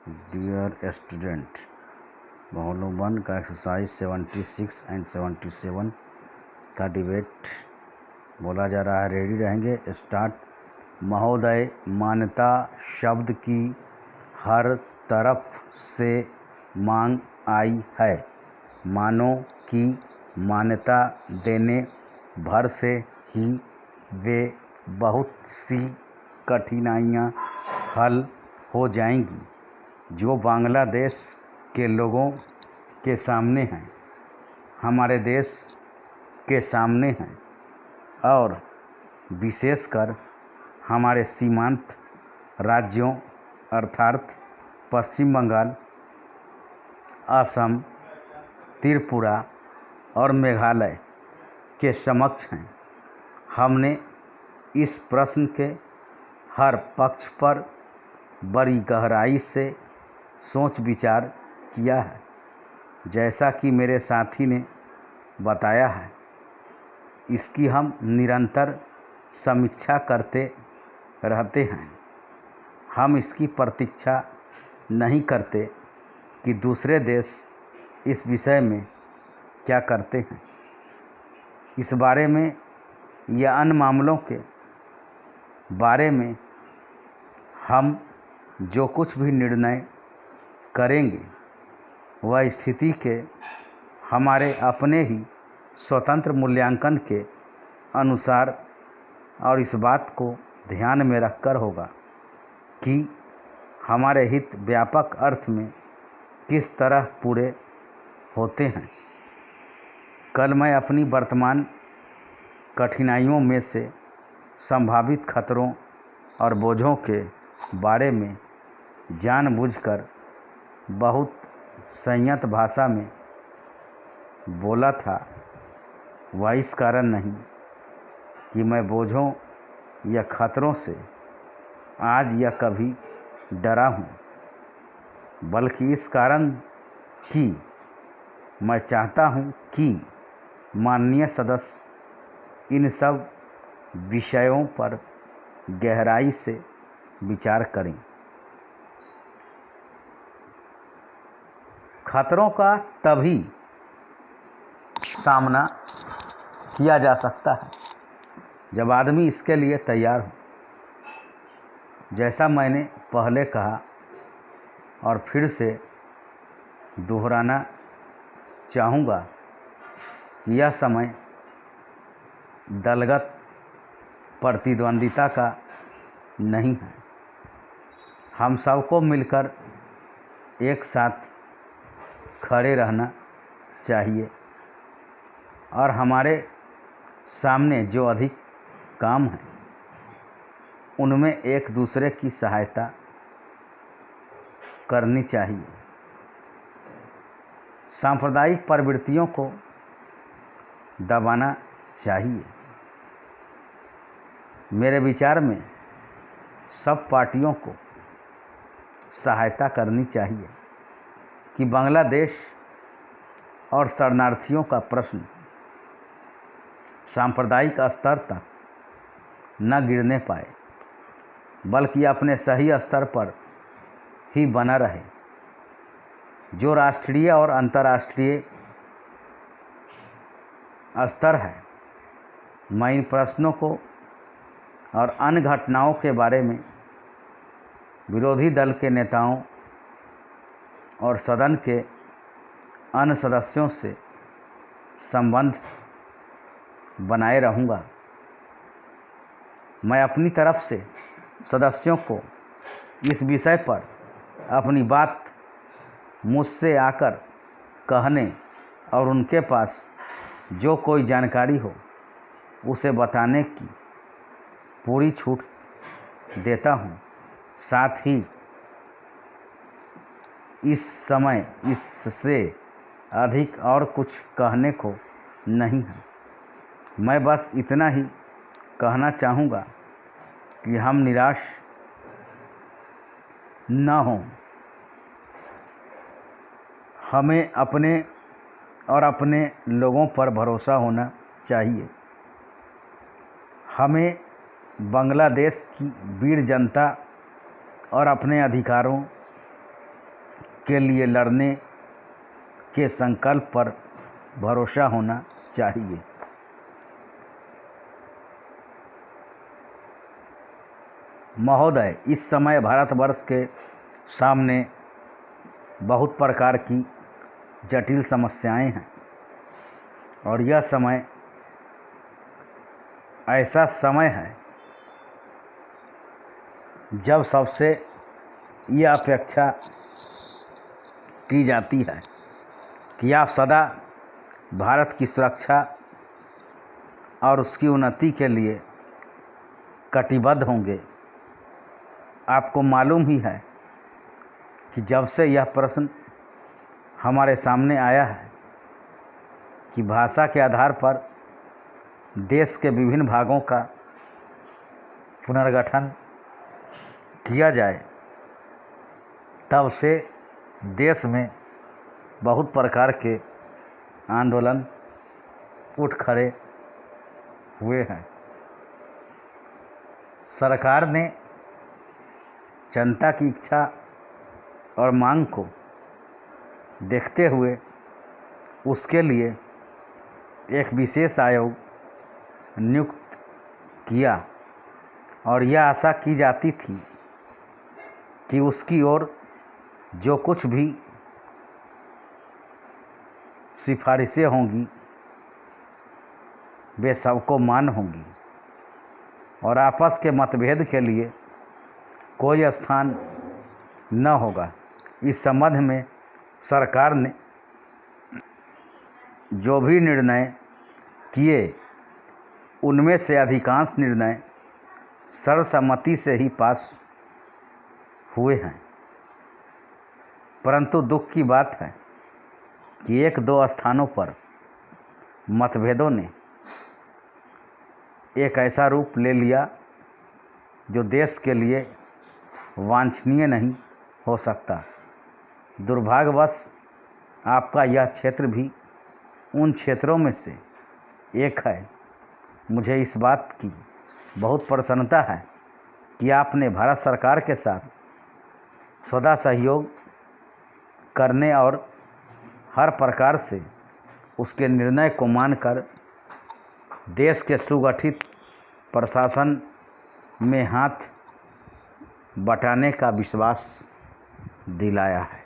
Dear student, volume 1 का exercise 76 and 77 का debate बोला जा रहा है। रेडी रहेंगे? स्टार्ट। महोदय, मान्यता शब्द की हर तरफ से मांग आई है। मानो कि मान्यता देने भर से ही वे बहुत सी कठिनाइयाँ हल हो जाएंगी जो बांग्लादेश के लोगों के सामने हैं, हमारे देश के सामने हैं और विशेषकर हमारे सीमांत राज्यों अर्थात पश्चिम बंगाल, असम, त्रिपुरा और मेघालय के समक्ष हैं। हमने इस प्रश्न के हर पक्ष पर बड़ी गहराई से सोच विचार किया है। जैसा कि मेरे साथी ने बताया है, इसकी हम निरंतर समीक्षा करते रहते हैं। हम इसकी प्रतीक्षा नहीं करते कि दूसरे देश इस विषय में क्या करते हैं। इस बारे में या अन्य मामलों के बारे में हम जो कुछ भी निर्णय करेंगे वह स्थिति के हमारे अपने ही स्वतंत्र मूल्यांकन के अनुसार और इस बात को ध्यान में रखकर होगा कि हमारे हित व्यापक अर्थ में किस तरह पूरे होते हैं। कल मैं अपनी वर्तमान कठिनाइयों में से संभावित खतरों और बोझों के बारे में जानबूझकर बहुत संयत भाषा में बोला था। वह इस कारण नहीं कि मैं बोझों या खतरों से आज या कभी डरा हूँ, बल्कि इस कारण कि मैं चाहता हूँ कि माननीय सदस्य इन सब विषयों पर गहराई से विचार करें। खतरों का तभी सामना किया जा सकता है जब आदमी इसके लिए तैयार हो। जैसा मैंने पहले कहा और फिर से दोहराना चाहूँगा कि यह समय दलगत प्रतिद्वंदिता का नहीं है। हम सबको मिलकर एक साथ खड़े रहना चाहिए और हमारे सामने जो अधिक काम हैं उनमें एक दूसरे की सहायता करनी चाहिए। सांप्रदायिक प्रवृत्तियों को दबाना चाहिए। मेरे विचार में सब पार्टियों को सहायता करनी चाहिए कि बांग्लादेश और शरणार्थियों का प्रश्न सांप्रदायिक स्तर तक न गिरने पाए, बल्कि अपने सही स्तर पर ही बना रहे। जो राष्ट्रीय और अंतर्राष्ट्रीय स्तर है, मैं इन प्रश्नों को और अन्य घटनाओं के बारे में विरोधी दल के नेताओं और सदन के अन्य सदस्यों से संबंध बनाए रहूँगा। मैं अपनी तरफ से सदस्यों को इस विषय पर अपनी बात मुझसे आकर कहने और उनके पास जो कोई जानकारी हो उसे बताने की पूरी छूट देता हूँ। साथ ही इस समय इससे अधिक और कुछ कहने को नहीं है। मैं बस इतना ही कहना चाहूँगा कि हम निराश न हों। हमें अपने और अपने लोगों पर भरोसा होना चाहिए। हमें बांग्लादेश की वीर जनता और अपने अधिकारों के लिए लड़ने के संकल्प पर भरोसा होना चाहिए। महोदय, इस समय भारतवर्ष के सामने बहुत प्रकार की जटिल समस्याएं हैं और यह समय ऐसा समय है जब सबसे यह अपेक्षा की जाती है कि आप सदा भारत की सुरक्षा और उसकी उन्नति के लिए कटिबद्ध होंगे। आपको मालूम ही है कि जब से यह प्रश्न हमारे सामने आया है कि भाषा के आधार पर देश के विभिन्न भागों का पुनर्गठन किया जाए, तब से देश में बहुत प्रकार के आंदोलन उठ खड़े हुए हैं। सरकार ने जनता की इच्छा और मांग को देखते हुए उसके लिए एक विशेष आयोग नियुक्त किया और यह आशा की जाती थी कि उसकी ओर जो कुछ भी सिफारिशें होंगी वे सबको मान्य होंगी और आपस के मतभेद के लिए कोई स्थान न होगा। इस संबंध में सरकार ने जो भी निर्णय किए उनमें से अधिकांश निर्णय सर्वसम्मति से ही पास हुए हैं, परंतु दुख की बात है कि एक दो स्थानों पर मतभेदों ने एक ऐसा रूप ले लिया जो देश के लिए वांछनीय नहीं हो सकता। दुर्भाग्यवश आपका यह क्षेत्र भी उन क्षेत्रों में से एक है। मुझे इस बात की बहुत प्रसन्नता है कि आपने भारत सरकार के साथ सदा सहयोग करने और हर प्रकार से उसके निर्णय को मानकर देश के सुगठित प्रशासन में हाथ बटाने का विश्वास दिलाया है।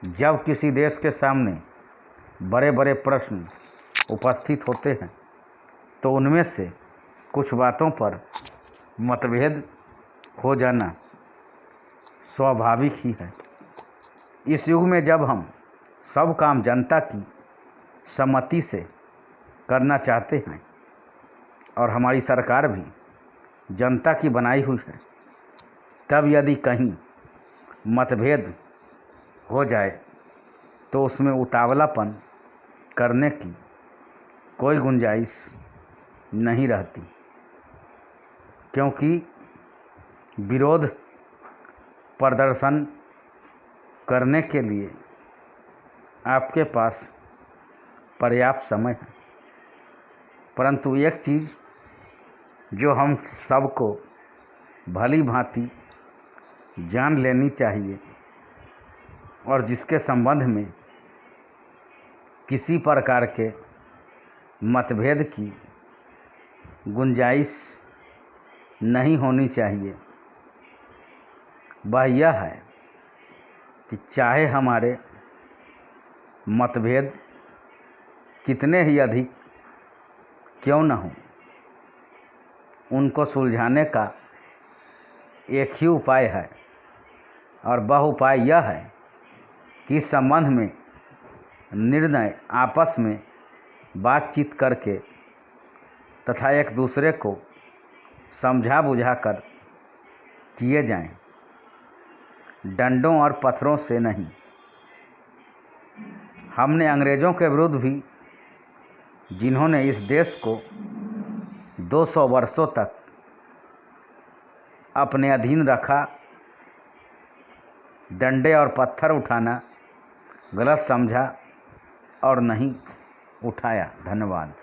जब किसी देश के सामने बड़े बड़े प्रश्न उपस्थित होते हैं तो उनमें से कुछ बातों पर मतभेद हो जाना स्वाभाविक ही है। इस युग में जब हम सब काम जनता की सम्मति से करना चाहते हैं और हमारी सरकार भी जनता की बनाई हुई है, तब यदि कहीं मतभेद हो जाए तो उसमें उतावलापन करने की कोई गुंजाइश नहीं रहती, क्योंकि विरोध प्रदर्शन करने के लिए आपके पास पर्याप्त समय है। परंतु एक चीज़ जो हम सबको भली भांति जान लेनी चाहिए और जिसके संबंध में किसी प्रकार के मतभेद की गुंजाइश नहीं होनी चाहिए, वह यह है कि चाहे हमारे मतभेद कितने ही अधिक क्यों न हों, उनको सुलझाने का एक ही उपाय है और वह उपाय यह है कि इस संबंध में निर्णय आपस में बातचीत करके तथा एक दूसरे को समझा बुझाकर किए जाएं, डंडों और पत्थरों से नहीं। हमने अंग्रेज़ों के विरुद्ध भी, जिन्होंने इस देश को 200 वर्षों तक अपने अधीन रखा, डंडे और पत्थर उठाना गलत समझा और नहीं उठाया। धन्यवाद।